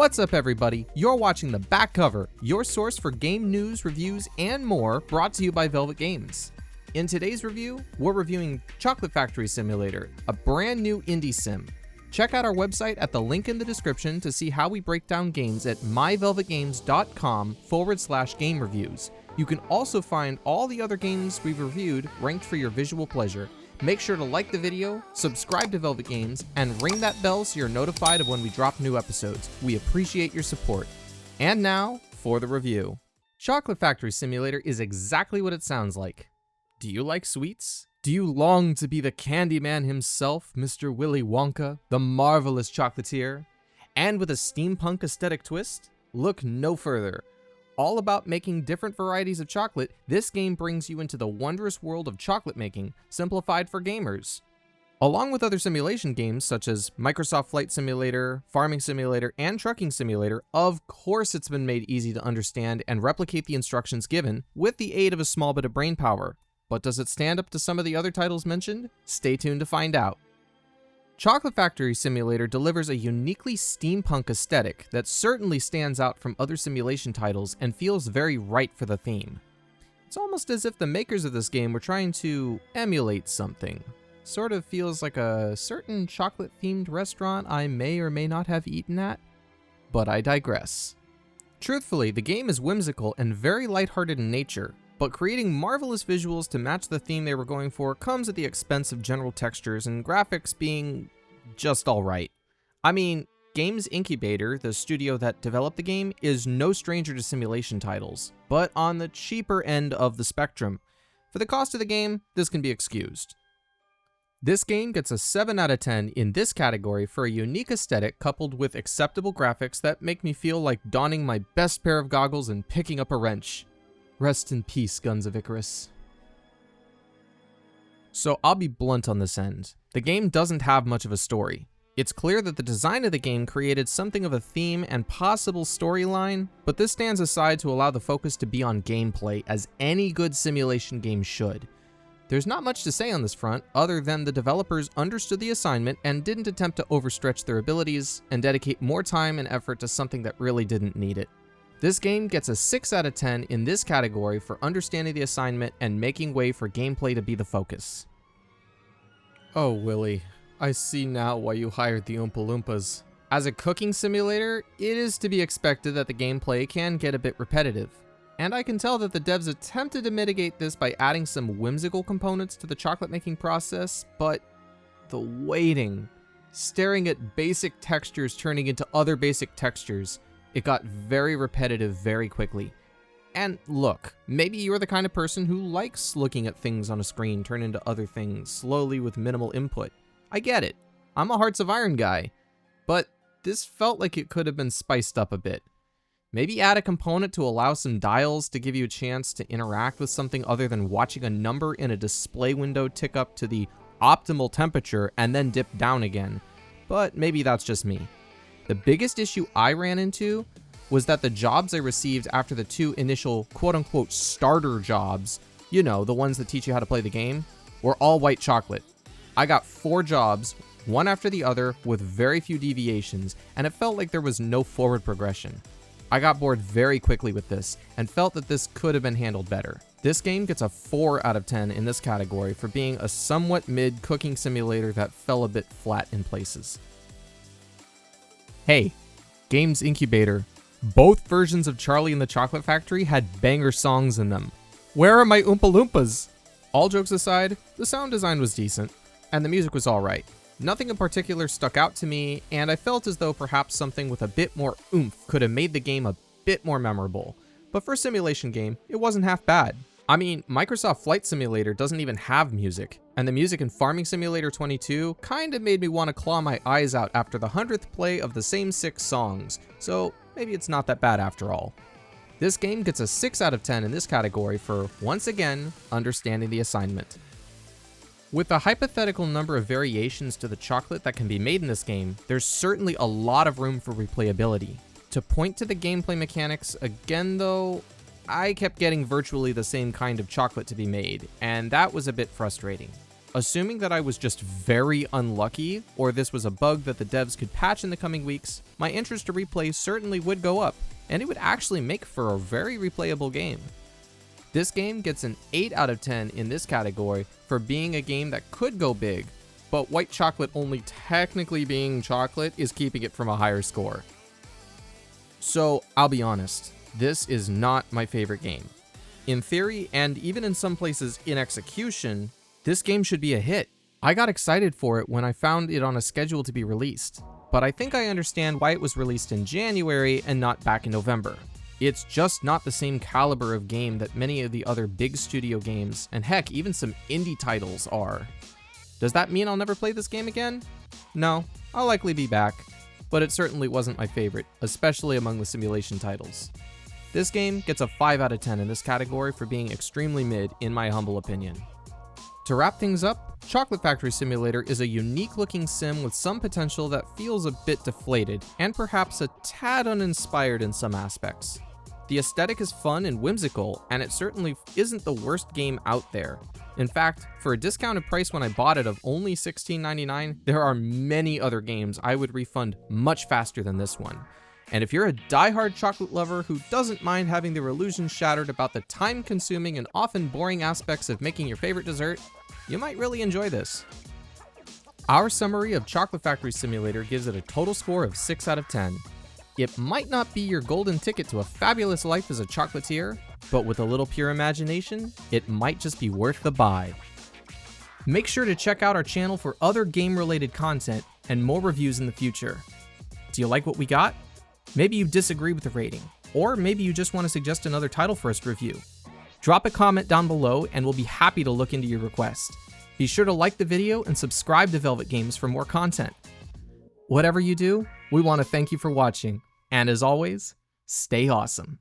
What's up, everybody? You're watching The Back Cover, your source for game news, reviews, and more, brought to you by Velvet Games. In today's review, we're reviewing Chocolate Factory Simulator, a brand new indie sim. Check out our website at the link in the description to see how we break down games at myvelvetgames.com/game reviews. You can also find all the other games we've reviewed ranked for your visual pleasure. Make sure to like the video, subscribe to Velvet Games, and ring that bell so you're notified of when we drop new episodes. We appreciate your support. And now, for the review. Chocolate Factory Simulator is exactly what it sounds like. Do you like sweets? Do you long to be the candy man himself, Mr. Willy Wonka, the marvelous chocolatier? And with a steampunk aesthetic twist? Look no further. All about making different varieties of chocolate, this game brings you into the wondrous world of chocolate making, simplified for gamers. Along with other simulation games such as Microsoft Flight Simulator, Farming Simulator, and Trucking Simulator, of course it's been made easy to understand and replicate the instructions given, with the aid of a small bit of brain power. But does it stand up to some of the other titles mentioned? Stay tuned to find out. Chocolate Factory Simulator delivers a uniquely steampunk aesthetic that certainly stands out from other simulation titles and feels very right for the theme. It's almost as if the makers of this game were trying to emulate something. Sort of feels like a certain chocolate-themed restaurant I may or may not have eaten at, but I digress. Truthfully, the game is whimsical and very lighthearted in nature, but creating marvelous visuals to match the theme they were going for comes at the expense of general textures and graphics being just alright. I mean, Games Incubator, the studio that developed the game, is no stranger to simulation titles, but on the cheaper end of the spectrum. For the cost of the game, this can be excused. This game gets a 7 out of 10 in this category for a unique aesthetic coupled with acceptable graphics that make me feel like donning my best pair of goggles and picking up a wrench. Rest in peace, Guns of Icarus. So I'll be blunt on this end. The game doesn't have much of a story. It's clear that the design of the game created something of a theme and possible storyline, but this stands aside to allow the focus to be on gameplay, as any good simulation game should. There's not much to say on this front, other than the developers understood the assignment and didn't attempt to overstretch their abilities and dedicate more time and effort to something that really didn't need it. This game gets a 6 out of 10 in this category for understanding the assignment and making way for gameplay to be the focus. Oh, Willy, I see now why you hired the Oompa Loompas. As a cooking simulator, it is to be expected that the gameplay can get a bit repetitive. And I can tell that the devs attempted to mitigate this by adding some whimsical components to the chocolate making process, but the waiting, staring at basic textures turning into other basic textures, it got very repetitive very quickly. And look, maybe you're the kind of person who likes looking at things on a screen turn into other things slowly with minimal input. I get it. I'm a Hearts of Iron guy. But this felt like it could have been spiced up a bit. Maybe add a component to allow some dials to give you a chance to interact with something other than watching a number in a display window tick up to the optimal temperature and then dip down again. But maybe that's just me. The biggest issue I ran into was that the jobs I received after the 2 initial quote-unquote starter jobs, you know, the ones that teach you how to play the game, were all white chocolate. I got 4 jobs, one after the other, with very few deviations, and it felt like there was no forward progression. I got bored very quickly with this, and felt that this could have been handled better. This game gets a 4 out of 10 in this category for being a somewhat mid cooking simulator that fell a bit flat in places. Hey, Games Incubator. Both versions of Charlie and the Chocolate Factory had banger songs in them. Where are my Oompa Loompas? All jokes aside, the sound design was decent, and the music was alright. Nothing in particular stuck out to me, and I felt as though perhaps something with a bit more oomph could have made the game a bit more memorable. But for a simulation game, it wasn't half bad. I mean, Microsoft Flight Simulator doesn't even have music, and the music in Farming Simulator 22 kinda made me want to claw my eyes out after the 100th play of the same 6 songs, so maybe it's not that bad after all. This game gets a 6 out of 10 in this category for, once again, understanding the assignment. With a hypothetical number of variations to the chocolate that can be made in this game, there's certainly a lot of room for replayability. To point to the gameplay mechanics again though, I kept getting virtually the same kind of chocolate to be made, and that was a bit frustrating. Assuming that I was just very unlucky, or this was a bug that the devs could patch in the coming weeks, my interest to replay certainly would go up, and it would actually make for a very replayable game. This game gets an 8 out of 10 in this category for being a game that could go big, but white chocolate only technically being chocolate is keeping it from a higher score. So, I'll be honest, this is not my favorite game. In theory, and even in some places in execution, this game should be a hit. I got excited for it when I found it on a schedule to be released, but I think I understand why it was released in January and not back in November. It's just not the same caliber of game that many of the other big studio games, and heck, even some indie titles are. Does that mean I'll never play this game again? No, I'll likely be back, but it certainly wasn't my favorite, especially among the simulation titles. This game gets a 5 out of 10 in this category for being extremely mid, in my humble opinion. To wrap things up, Chocolate Factory Simulator is a unique looking sim with some potential that feels a bit deflated, and perhaps a tad uninspired in some aspects. The aesthetic is fun and whimsical, and it certainly isn't the worst game out there. In fact, for a discounted price when I bought it of only $16.99, there are many other games I would refund much faster than this one. And if you're a die-hard chocolate lover who doesn't mind having their illusions shattered about the time-consuming and often boring aspects of making your favorite dessert, you might really enjoy this. Our summary of Chocolate Factory Simulator gives it a total score of 6 out of 10. It might not be your golden ticket to a fabulous life as a chocolatier, but with a little pure imagination, it might just be worth the buy. Make sure to check out our channel for other game-related content and more reviews in the future. Do you like what we got? Maybe you disagree with the rating, or maybe you just want to suggest another title for us to review. Drop a comment down below and we'll be happy to look into your request. Be sure to like the video and subscribe to Velvet Games for more content. Whatever you do, we want to thank you for watching, and as always, stay awesome.